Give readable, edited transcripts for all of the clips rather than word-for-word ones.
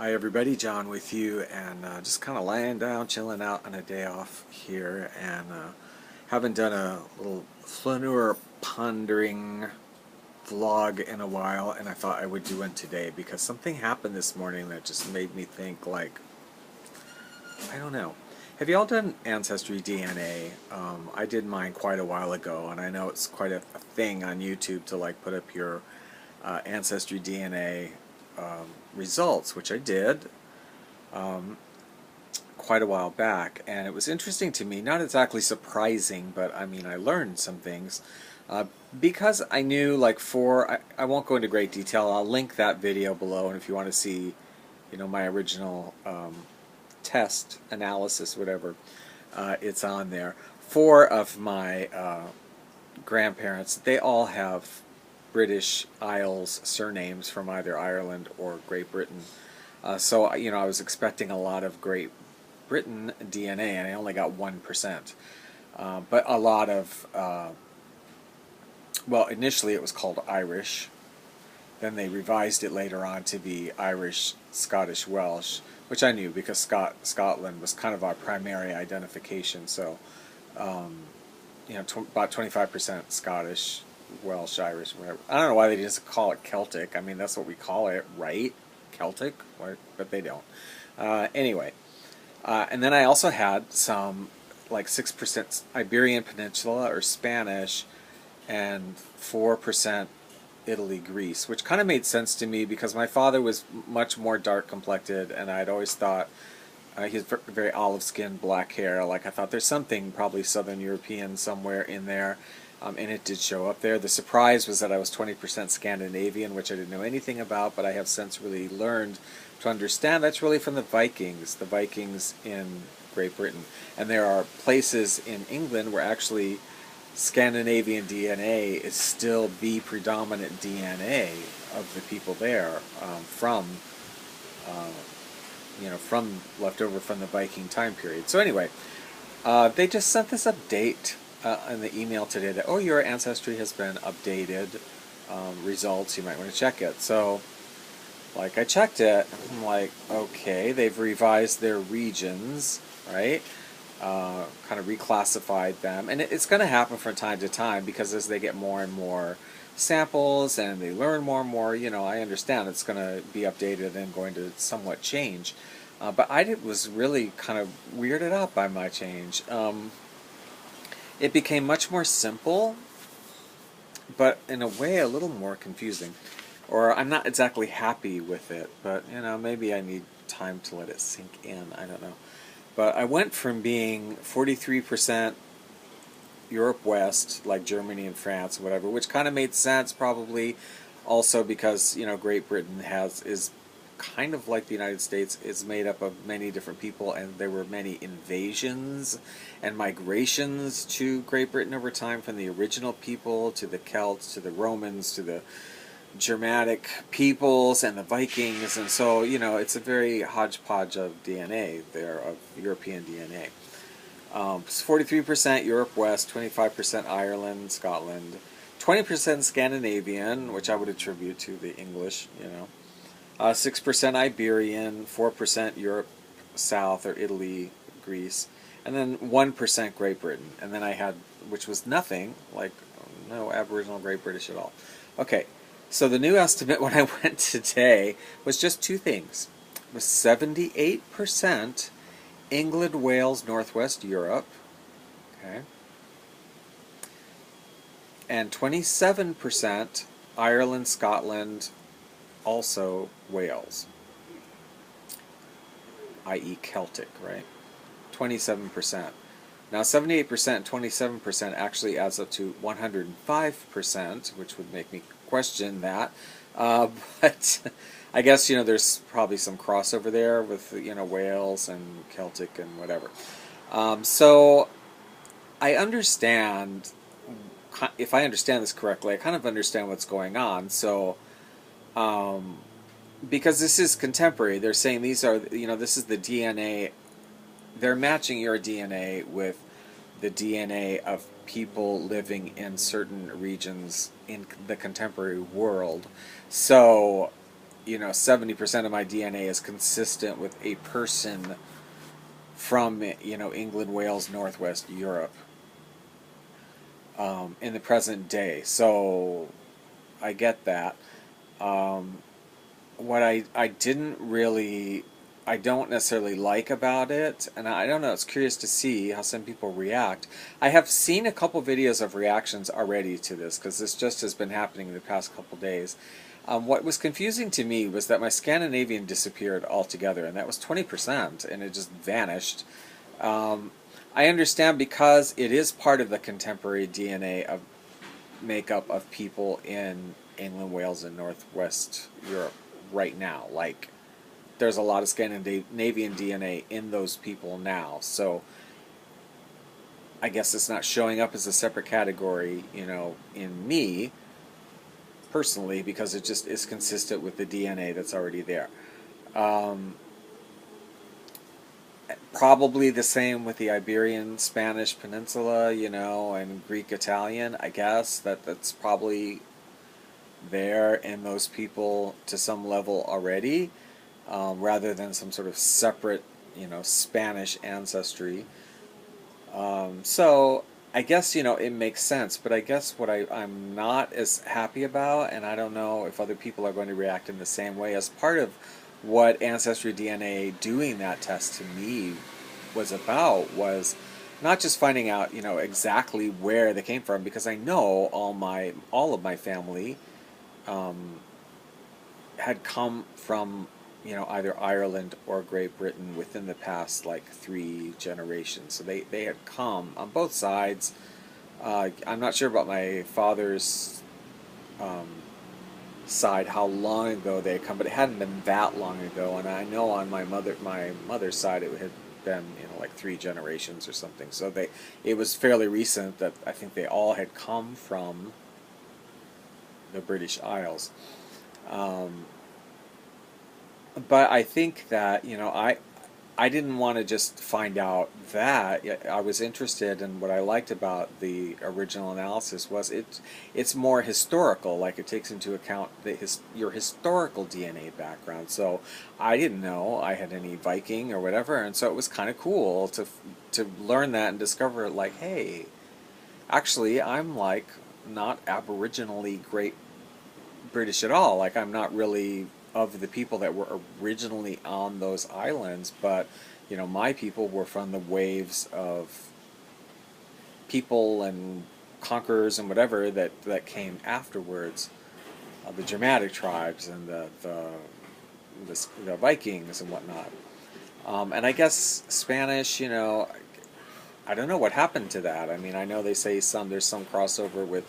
Hi everybody, John with you, and just kind of laying down, chilling out on a day off here, and haven't done a little Flaneur Pondering vlog in a while, and I thought I would do one today because something happened this morning that just made me think, like, I don't know. Have you all done Ancestry DNA? I did mine quite a while ago, and I know it's quite a thing on YouTube to like put up your Ancestry DNA results, which I did quite a while back, and it was interesting to me, not exactly surprising, but I mean I learned some things because I knew, like, I won't go into great detail. I'll link that video below, and if you want to see, you know, my original test analysis, whatever, it's on there. Four of my grandparents, they all have British Isles surnames from either Ireland or Great Britain. So, you know, I was expecting a lot of Great Britain DNA, and I only got 1%. But a lot of, well, initially it was called Irish. Then they revised it later on to be Irish, Scottish, Welsh, which I knew because Scotland was kind of our primary identification. So, you know, about 25% Scottish, Welsh, Irish, whatever. I don't know why they just call it Celtic. I mean, that's what we call it, right? Celtic, but they don't. Anyway, and then I also had some, like, 6% Iberian Peninsula or Spanish, and 4% Italy, Greece, which kind of made sense to me because my father was much more dark complected, and I'd always thought he has very olive skin, black hair. Like, I thought there's something probably Southern European somewhere in there, and it did show up there. The surprise was that I was 20% Scandinavian, which I didn't know anything about, but I have since really learned to understand that's really from the Vikings in Great Britain. And there are places in England where actually Scandinavian DNA is still the predominant DNA of the people there, you know, from left over from the Viking time period. So anyway, they just sent this update in the email today that, oh, your ancestry has been updated, results, you might want to check it. So, like, I checked it, I'm like, okay, they've revised their regions, right? Kind of reclassified them, and it's going to happen from time to time because as they get more and more samples and they learn more and more, you know, I understand it's going to be updated and going to somewhat change. But was really kind of weirded out by my change. It became much more simple, but in a way a little more confusing. Or I'm not exactly happy with it, but, you know, maybe I need time to let it sink in. I don't know. But I went from being 43% Europe West, like Germany and France, whatever, which kind of made sense probably also because, you know, Great Britain is kind of like the United States. It's made up of many different people, and there were many invasions and migrations to Great Britain over time, from the original people to the Celts to the Romans to the Germanic peoples and the Vikings, and so, you know, it's a very hodgepodge of DNA there, of European DNA. 43% Europe West, 25% Ireland, Scotland, 20% Scandinavian, which I would attribute to the English, you know, 6% Iberian, 4% Europe South or Italy, Greece, and then 1% Great Britain. And then I had, which was nothing, like no Aboriginal Great British at all. Okay. So the new estimate when I went today was just two things. It was 78% England, Wales, Northwest Europe, okay, and 27% Ireland, Scotland, also Wales, i.e. Celtic, right? 27%. Now 78% and 27% actually adds up to 105%, which would make me question that, but I guess, you know, there's probably some crossover there with, you know, Wales and Celtic and whatever. So I understand, if I understand this correctly, I kind of understand what's going on. So because this is contemporary, they're saying these are, you know, this is the DNA, they're matching your DNA with the DNA of people living in certain regions in the contemporary world. So 70% of my DNA is consistent with a person from, England, Wales, Northwest Europe, in the present day. So I get that. Um, what I didn't really, I don't necessarily like about it, and I don't know, it's curious to see how some people react. I have seen a couple videos of reactions already to this, because this just has been happening in the past couple days. What was confusing to me was that my Scandinavian disappeared altogether, and that was 20%, and it just vanished. Um, I understand because it is part of the contemporary DNA of makeup of people in England, Wales, and Northwest Europe right now. Like, there's a lot of Scandinavian DNA in those people now. So I guess it's not showing up as a separate category, in me personally, because it just is consistent with the DNA that's already there. Um, Probably the same with the Iberian Spanish Peninsula, and Greek Italian. I guess that's probably there in those people to some level already, rather than some sort of separate, Spanish ancestry. So I guess, it makes sense, but I guess what I'm not as happy about, and I don't know if other people are going to react in the same way, as part of what Ancestry DNA doing that test to me was about, was not just finding out, exactly where they came from, because I know all of my family um, had come from, either Ireland or Great Britain within the past like 3 generations. So they had come on both sides. I'm not sure about my father's um, side how long ago they had come, but it hadn't been that long ago. And I know on my mother's side it had been, like 3 generations or something. So it was fairly recent that I think they all had come from the British Isles. Um, but I think that, I didn't want to just find out that. I was interested, in what I liked about the original analysis was it's more historical. Like, it takes into account your historical DNA background. So I didn't know I had any Viking or whatever, and so it was kind of cool to learn that and discover, like, hey, actually I'm like not aboriginally Great British at all. Like, I'm not really of the people that were originally on those islands, but my people were from the waves of people and conquerors and whatever that came afterwards, the Germanic tribes and the Vikings and whatnot. And I guess Spanish, I don't know what happened to that. I mean, I know they say there's some crossover with,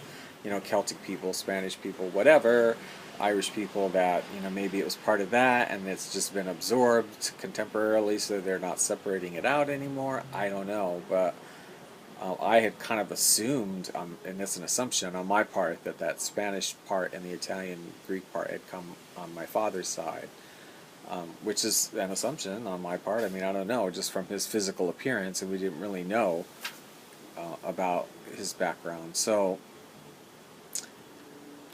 Celtic people, Spanish people, whatever, Irish people, that, maybe it was part of that and it's just been absorbed contemporarily, so they're not separating it out anymore. I don't know, but I had kind of assumed, and it's an assumption on my part, that Spanish part and the Italian Greek part had come on my father's side, which is an assumption on my part. I mean, I don't know, just from his physical appearance, and we didn't really know about his background. So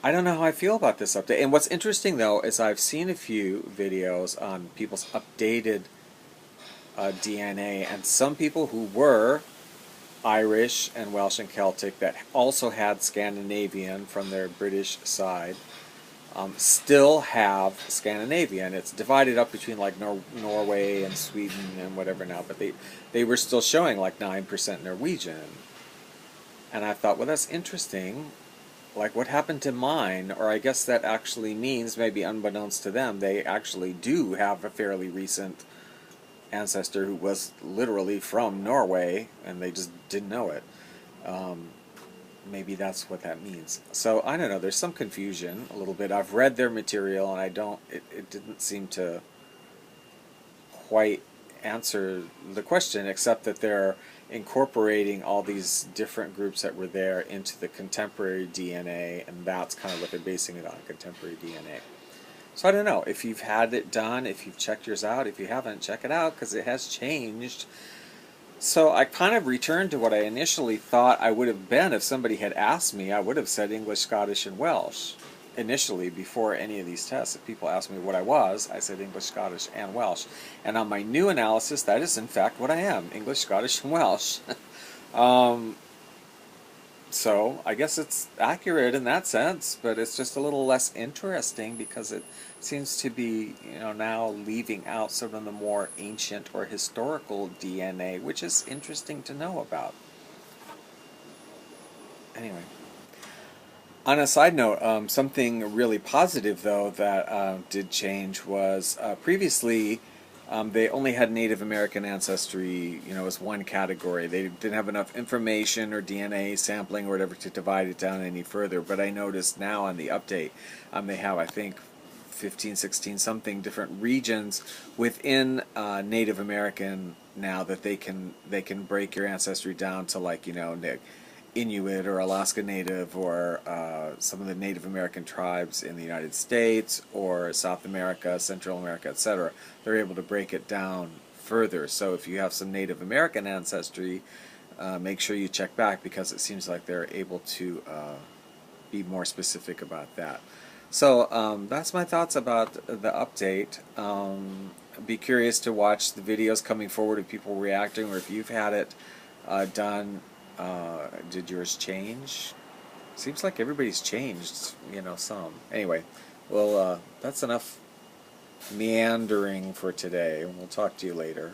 I don't know how I feel about this update. And what's interesting, though, is I've seen a few videos on people's updated DNA, and some people who were Irish and Welsh and Celtic that also had Scandinavian from their British side still have Scandinavian. It's divided up between like Norway and Sweden and whatever now, but they were still showing like 9% Norwegian. And I thought, well, that's interesting. Like, what happened to mine? Or I guess that actually means, maybe unbeknownst to them, they actually do have a fairly recent ancestor who was literally from Norway, and they just didn't know it. Maybe that's what that means. So I don't know. There's some confusion a little bit. I've read their material, and it didn't seem to quite answer the question, except that they're incorporating all these different groups that were there into the contemporary DNA, and that's kind of what they're basing it on, contemporary DNA. So I don't know if you've had it done, if you've checked yours out. If you haven't, check it out, because it has changed. So I kind of returned to what I initially thought I would have been if somebody had asked me. I would have said English, Scottish, and Welsh. initially, before any of these tests, if people asked me what I was, I said English, Scottish, and Welsh. And on my new analysis, that is in fact what I am, English, Scottish, and Welsh. um, so I guess it's accurate in that sense, but it's just a little less interesting because it seems to be, now leaving out some of the more ancient or historical DNA, which is interesting to know about. Anyway. On a side note, something really positive though that did change was previously they only had Native American ancestry, as one category. They didn't have enough information or DNA sampling or whatever to divide it down any further. But I noticed now on the update, they have, I think, 15, 16 something different regions within Native American now that they can break your ancestry down to, like, Inuit or Alaska Native or some of the Native American tribes in the United States or South America, Central America, etc. They're able to break it down further. So if you have some Native American ancestry, make sure you check back, because it seems like they're able to be more specific about that. So that's my thoughts about the update. Be curious to watch the videos coming forward of people reacting, or if you've had it done. Did yours change? Seems like everybody's changed, some. Anyway, well, that's enough meandering for today. We'll talk to you later.